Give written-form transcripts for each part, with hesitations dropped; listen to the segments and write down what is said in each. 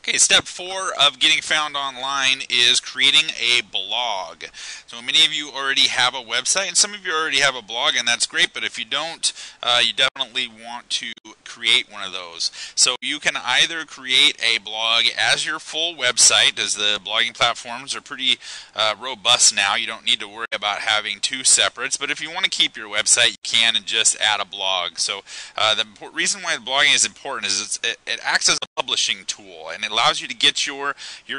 Okay, step 4 of getting found online is creating a blog. So many of you already have a website, and some of you already have a blog, and that's great, but if you don't, you definitely want to create one of those. So you can either create a blog as your full website, as the blogging platforms are pretty robust now. You don't need to worry about having two separates, but if you want to keep your website, you can and just add a blog. So the reason why blogging is important is it acts as a publishing tool, and it allows you to get your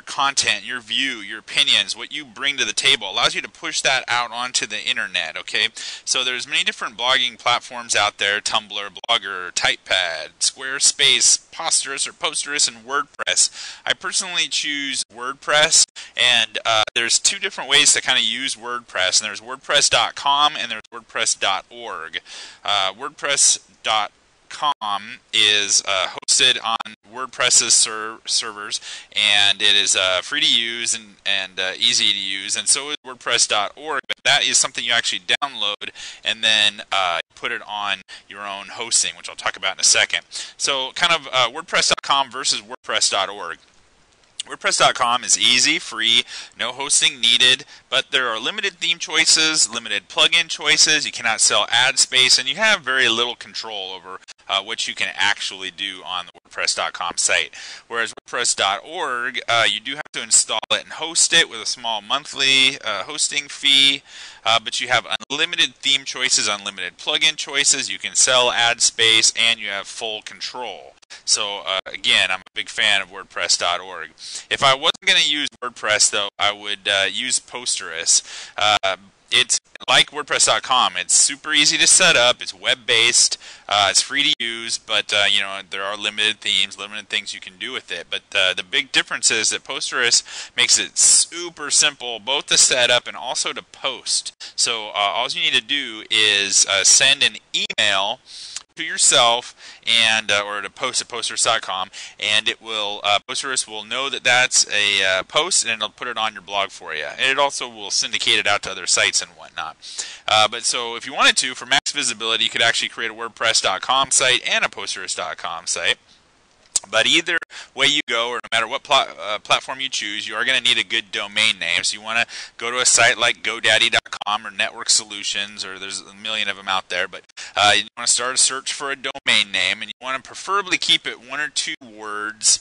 content, your view, your opinions, what you bring to the table. It allows you to push that out onto the internet. Okay, so there's many different blogging platforms out there: Tumblr, Blogger, Typepad, Squarespace, Posterous, and Wordpress. I personally choose Wordpress, and there's two different ways to kind of use WordPress, and there's WordPress.com and there's WordPress.org. WordPress.com is hosted on WordPress's servers, and it is free to use and easy to use, and so is WordPress.org. But that is something you actually download and then put it on your own hosting, which I'll talk about in a second. So kind of WordPress.com versus WordPress.org. WordPress.com is easy, free, no hosting needed, but there are limited theme choices, limited plugin choices, you cannot sell ad space, and you have very little control over what you can actually do on the WordPress.com site. Whereas WordPress.org, you do have to install it and host it with a small monthly hosting fee, but you have unlimited theme choices, unlimited plugin choices, you can sell ad space, and you have full control. So again, I'm a big fan of WordPress.org. If I wasn't going to use WordPress, though, I would use Posterous. It's like WordPress.com. It's super easy to set up. It's web-based. It's free to use, but you know, there are limited themes, limited things you can do with it. But the big difference is that Posterous makes it super simple, both to set up and also to post. So all you need to do is send an email to yourself and or to post at Posterous.com, and it will Posterous will know that that's a post, and it'll put it on your blog for you. And it also will syndicate it out to other sites and whatnot. But so if you wanted to, for max visibility, you could actually create a WordPress.com site and a Posterous.com site. But either way you go, or no matter what platform you choose, you are going to need a good domain name. So you want to go to a site like GoDaddy.com or Network Solutions, or there's a million of them out there. But you want to start a search for a domain name, and you want to preferably keep it 1 or 2 words.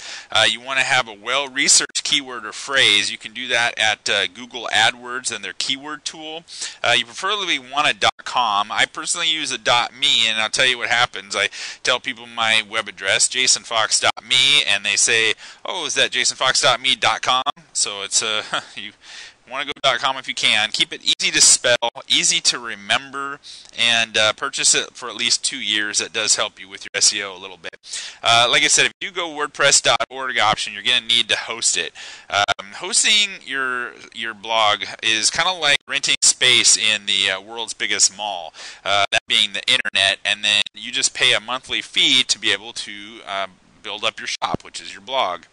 You want to have a well-researched keyword or phrase. You can do that at Google AdWords and their keyword tool. You preferably want a .com. I personally use a .me, and I'll tell you what happens. I tell people my web address, jasonfox.me, and they say, oh, is that jasonfox.me.com? So it's you want to go .com if you can. Keep it easy to spell, easy to remember, and purchase it for at least 2 years. That does help you with your SEO a little bit. Like I said, if you go WordPress.org option, you're going to need to host it. Hosting your blog is kind of like renting space in the world's biggest mall, that being the internet, and then you just pay a monthly fee to be able to build up your shop, which is your blog.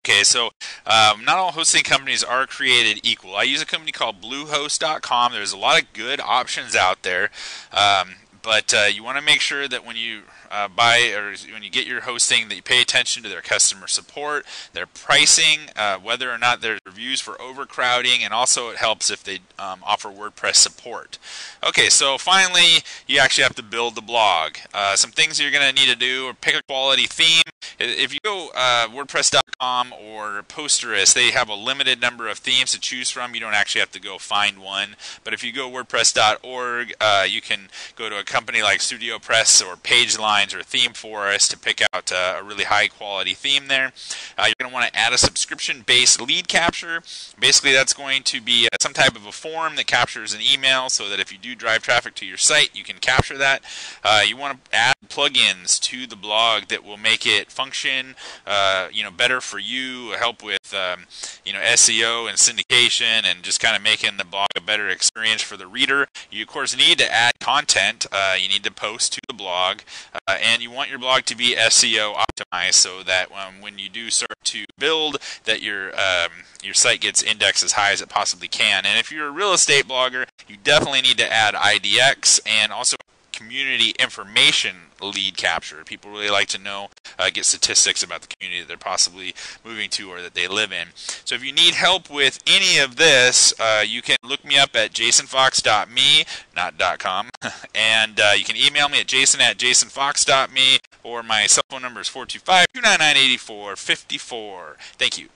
Okay, so not all hosting companies are created equal. I use a company called Bluehost.com. There's a lot of good options out there, but you want to make sure that when you buy or when you get your hosting, that you pay attention to their customer support, their pricing, whether or not there's reviews for overcrowding, and also it helps if they offer WordPress support. Okay, so finally, you actually have to build the blog. Some things you're going to need to do are pick a quality theme. If you go WordPress.com or Posterous, they have a limited number of themes to choose from. You don't actually have to go find one. But if you go WordPress.org, you can go to a company like StudioPress or PageLines or ThemeForest to pick out a really high quality theme there. You're going to want to add a subscription-based lead capture. Basically, that's going to be some type of a form that captures an email, so that if you do drive traffic to your site, you can capture that. You want to add plugins to the blog that will make it function better for you, help with SEO and syndication, and just kind of making the blog a better experience for the reader. You of course need to add content. You need to post to the blog, and you want your blog to be SEO optimized, so that when you do start to build, that your site gets indexed as high as it possibly can. And if you're a real estate blogger, you definitely need to add IDX and also community information lead capture. People really like to know, get statistics about the community that they're possibly moving to or that they live in. So if you need help with any of this, you can look me up at jasonfox.me, not .com, and you can email me at jason@jasonfox.me, or my cell phone number is 425-299-8454. Thank you.